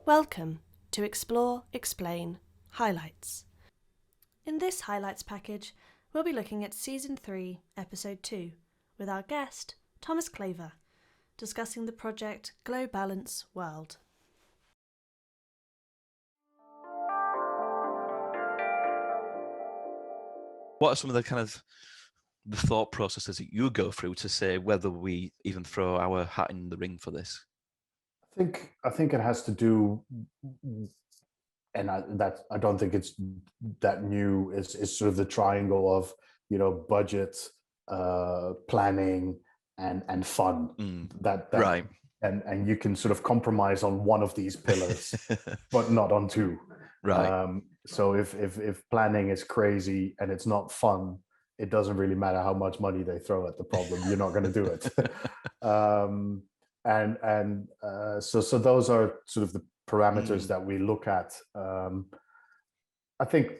Welcome to Explore, Explain, Highlights. In this Highlights package, we'll be looking at Season 3, Episode 2, with our guest, Thomas Claver, discussing the project Globalance World. What are some of the thought processes that you go through to say whether we even throw our hat in the ring for this? I think it has to do, and I don't think it's that new. Is sort of the triangle of budget, planning, and fun. That Right. and you can sort of compromise on one of these pillars, but not on two. Right. So if planning is crazy and it's not fun, it doesn't really matter how much money they throw at the problem. You're not going to do it. So those are sort of the parameters that we look at. I think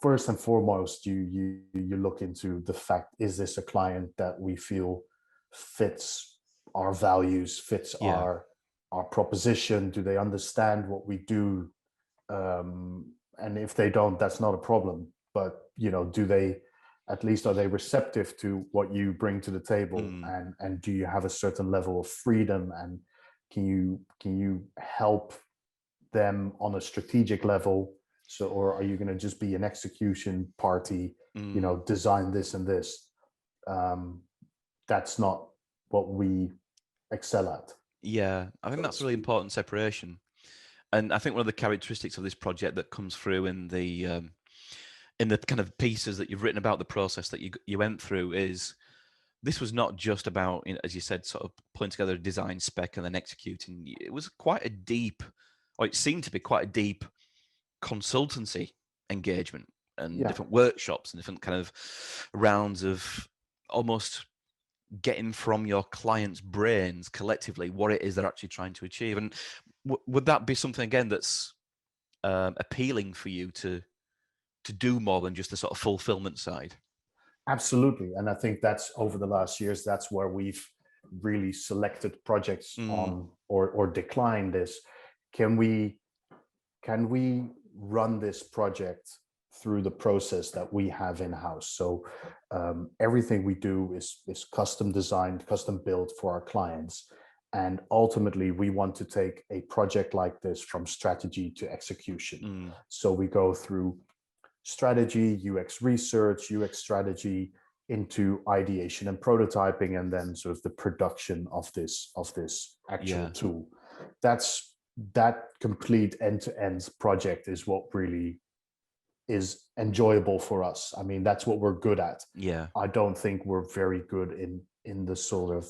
first and foremost, you look into the fact: is this a client that we feel fits our values, fits our proposition? Do they understand what we do? And if they don't, that's not a problem. But do they? At least are they receptive to what you bring to the table, and do you have a certain level of freedom, and can you help them on a strategic level? So, or are you going to just be an execution party? Design this and this. That's not what we excel at. Yeah, I think that's a really important separation, and I think one of the characteristics of this project that comes through in the kind of pieces that you've written about the process that you went through is this was not just about, as you said, sort of putting together a design spec and then executing. It was quite a deep, or it seemed to be quite a deep consultancy engagement and different workshops and different kind of rounds of almost getting from your clients' brains collectively what it is they're actually trying to achieve. And would that be something, again, that's appealing for you to do more than just the sort of fulfillment side? Absolutely. And I think that's over the last years, that's where we've really selected projects on or declined this. Can we run this project through the process that we have in-house? So everything we do is custom designed, custom built for our clients. And ultimately, we want to take a project like this from strategy to execution. So we go through strategy, UX research, UX strategy, into ideation and prototyping, and then sort of the production of this actual tool. That complete end-to-end project is what really is enjoyable for us. I mean, that's what we're good at. Yeah. I don't think we're very good in the sort of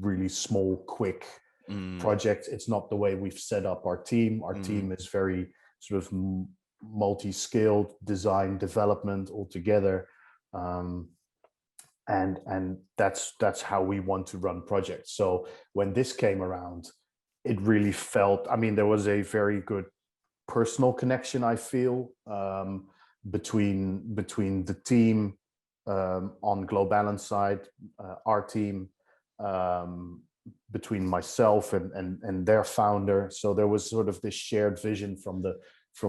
really small, quick projects. It's not the way we've set up our team. Our team is very sort of multi-skilled, design development altogether, and that's how we want to run projects. So when this came around, it really felt, I mean, there was a very good personal connection, I feel, between the team on Globalance side, our team, between myself and their founder. So there was sort of this shared vision from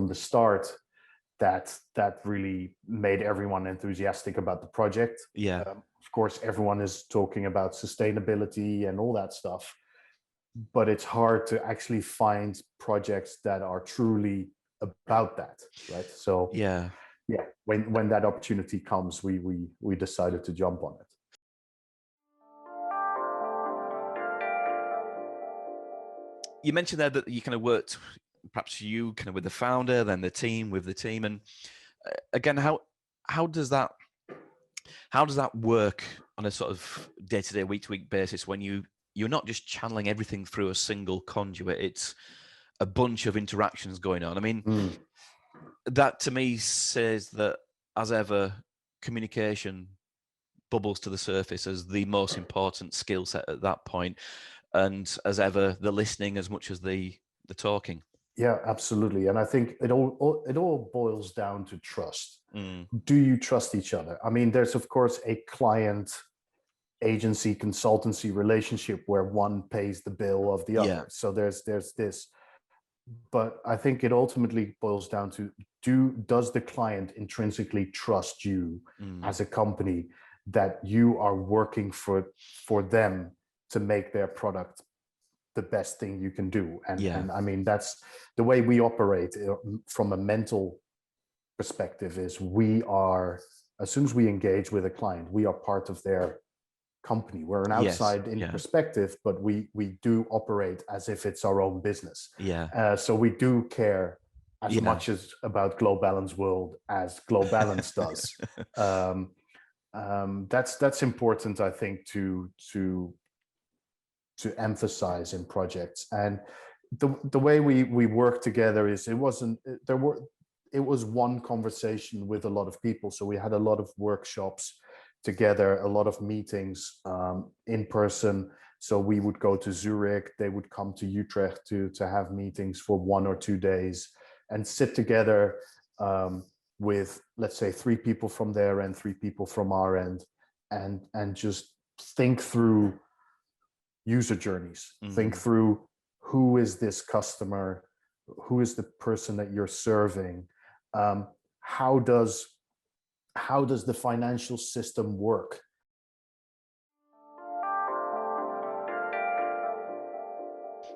the start that really made everyone enthusiastic about the project. Of course, everyone is talking about sustainability and all that stuff, but it's hard to actually find projects that are truly about that, right? So when that opportunity comes, we decided to jump on it. You mentioned there that you kind of worked, perhaps you kind of with the founder, then the team with the team, and again, how does that work on a sort of day-to-day, week-to-week basis when you're not just channeling everything through a single conduit? It's a bunch of interactions going on. I mean, that to me says that, as ever, communication bubbles to the surface as the most important skill set at that point, and as ever, the listening as much as the talking. Yeah, absolutely. And I think it all boils down to trust. Do you trust each other? I mean, there's of course a client agency consultancy relationship where one pays the bill of the other. So there's this, but I think it ultimately boils down to, does the client intrinsically trust you as a company, that you are working for them to make their product the best thing you can do? And I mean, that's the way we operate from a mental perspective. Is we are, as soon as we engage with a client, we are part of their company. We're an outside in perspective, but we do operate as if it's our own business. So we do care as much as about Globalance World as Globalance does. That's important, I think, to emphasize in projects. And the way we work together is, it was one conversation with a lot of people. So we had a lot of workshops together, a lot of meetings in person. So we would go to Zurich, they would come to Utrecht to have meetings for 1 or 2 days, and sit together with, let's say, 3 people from their end, 3 people from our end, and just think through user journeys, think through, who is this customer, who is the person that you're serving, how does the financial system work?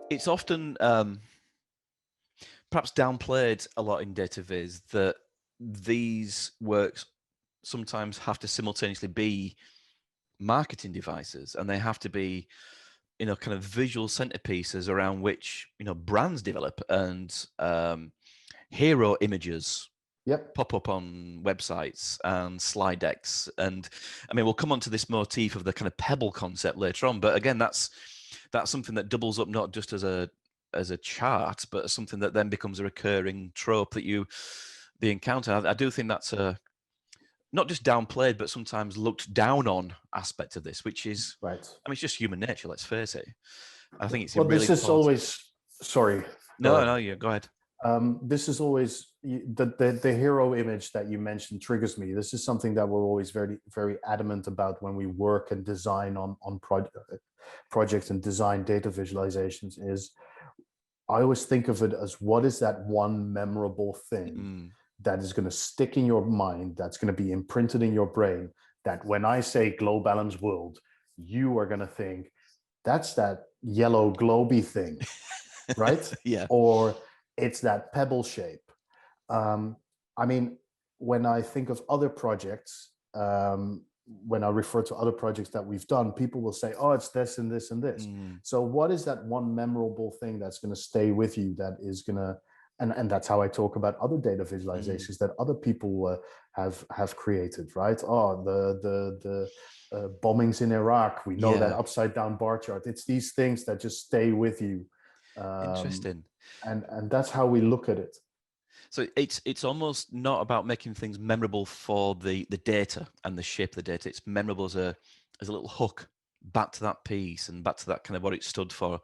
It's often perhaps downplayed a lot in data viz that these works sometimes have to simultaneously be marketing devices, and they have to be, kind of visual centerpieces around which, brands develop, and hero images pop up on websites and slide decks. And I mean, we'll come on to this motif of the kind of pebble concept later on, but again, that's something that doubles up not just as a chart, but something that then becomes a recurring trope that they encounter. I do think that's a not just downplayed, but sometimes looked down on aspect of this, which is right. I mean, it's just human nature. Let's face it. I think it's well. really This is important. always. Sorry. No, yeah, go ahead. This is always the hero image that you mentioned triggers me. This is something that we're always very, very adamant about when we work and design on projects and design data visualizations. Is I always think of it as, what is that one memorable thing that is going to stick in your mind, that's going to be imprinted in your brain, that when I say Globalance World, you are going to think, that's that yellow globy thing, right? Or it's that pebble shape. I mean, when I think of other projects, when I refer to other projects that we've done, people will say, oh, it's this and this and this. So what is that one memorable thing that's going to stay with you, that is going to, and that's how I talk about other data visualizations that other people have created, right? Oh, the bombings in Iraq, we know that upside down bar chart. It's these things that just stay with you. Interesting. And that's how we look at it. So it's almost not about making things memorable for the data and the shape of the data. It's memorable as a little hook back to that piece and back to that kind of what it stood for.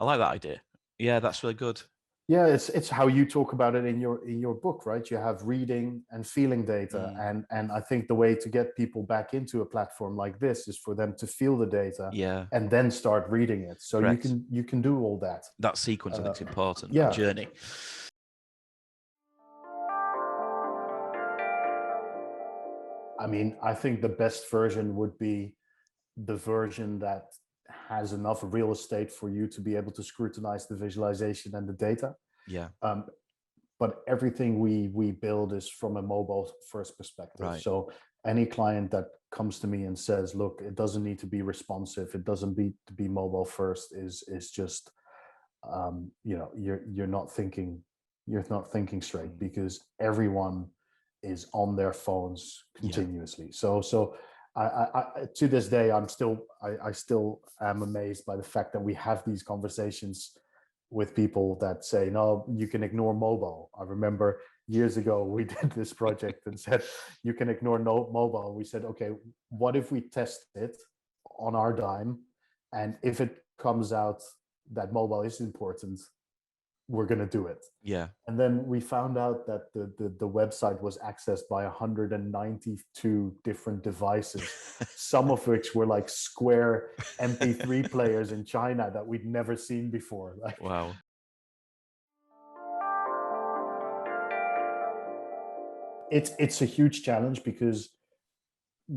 I like that idea. Yeah, that's really good. Yeah, it's how you talk about it in your book, right? You have reading and feeling data, and I think the way to get people back into a platform like this is for them to feel the data, and then start reading it. So you can do all that. That sequence, I think, is important. Yeah. That journey. I mean, I think the best version would be the version that has enough real estate for you to be able to scrutinize the visualization and the data. But everything we build is from a mobile first perspective. Right. So any client that comes to me and says, look, it doesn't need to be responsive, it doesn't need to be mobile first, is just you're not thinking straight, because everyone is on their phones continuously. So I to this day, I still am amazed by the fact that we have these conversations with people that say, no, you can ignore mobile. I remember years ago we did this project and said, you can ignore mobile. We said, okay, what if we test it on our dime, and if it comes out that mobile is important, we're going to do it. And then we found out that the website was accessed by 192 different devices, some of which were like Square MP3 players in China that we'd never seen before. Wow. it's a huge challenge, because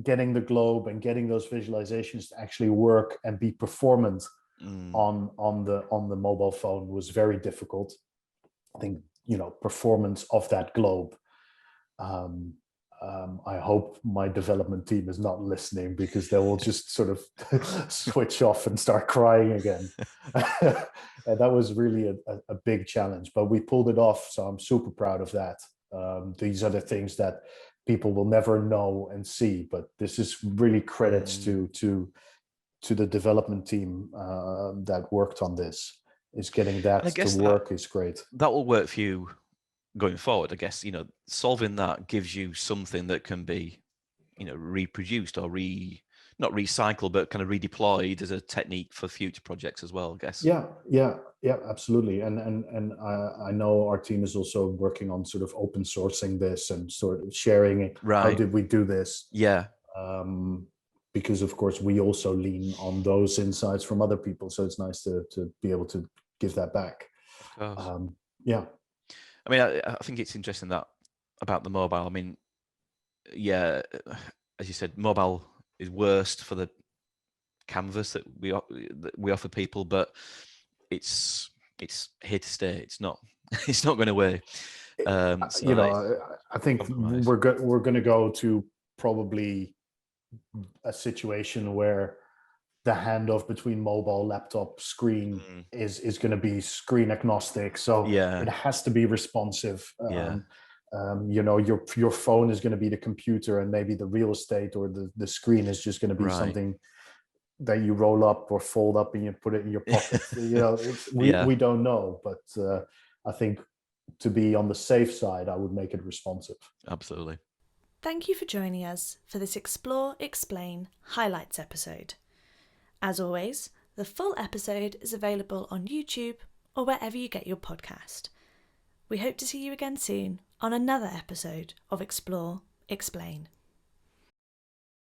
getting the globe and getting those visualizations to actually work and be performant on the mobile phone was very difficult. I think, performance of that globe. I hope my development team is not listening, because they will just sort of switch off and start crying again. And that was really a big challenge, but we pulled it off. So I'm super proud of that. These are the things that people will never know and see, but this is really credits to the development team that worked on this. Is getting that to work is great. That will work for you going forward, I guess. Solving that gives you something that can be, reproduced or not recycled, but kind of redeployed as a technique for future projects as well, I guess. Yeah, absolutely. And I know our team is also working on sort of open sourcing this and sort of sharing it. Right. How did we do this? Yeah. Because of course we also lean on those insights from other people. So it's nice to be able to give that back. Of course. Yeah. I mean, I think it's interesting that about the mobile. I mean, yeah, as you said, mobile is worst for the canvas that we offer people, but it's here to stay. It's not going away. I think we're going to go to probably a situation where the handoff between mobile, laptop, screen is going to be screen agnostic. So it has to be responsive. Your phone is going to be the computer, and maybe the real estate or the screen is just going to be something that you roll up or fold up and you put it in your pocket. We don't know, but I think to be on the safe side, I would make it responsive. Absolutely. Thank you for joining us for this Explore, Explain Highlights episode. As always, the full episode is available on YouTube or wherever you get your podcast. We hope to see you again soon on another episode of Explore, Explain.